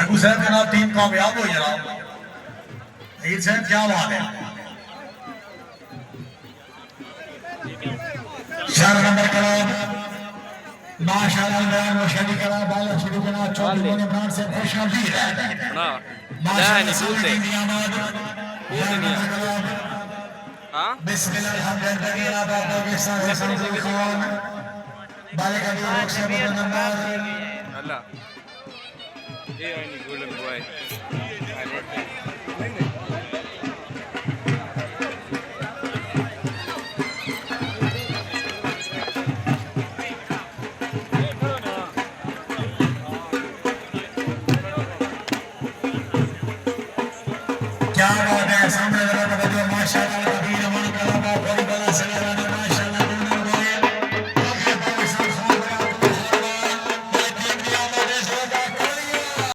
रघु साहब जनाब टीम कामयाब हुई जनाब। ईद साहब क्या बात है। 4 नंबर क्लब माशाअल्लाह मुशर्रफ करा बाल शुरू जनाब चौधरी ने इमरान से खुशआमदीद है ना नहीं भूलते हाँ बिस्मिल्लाह अल्हम्दुलिल्लाह बाबा के साथ खान बाले का रोक से नंबर अल्लाह ये नहीं गोल्डन बॉय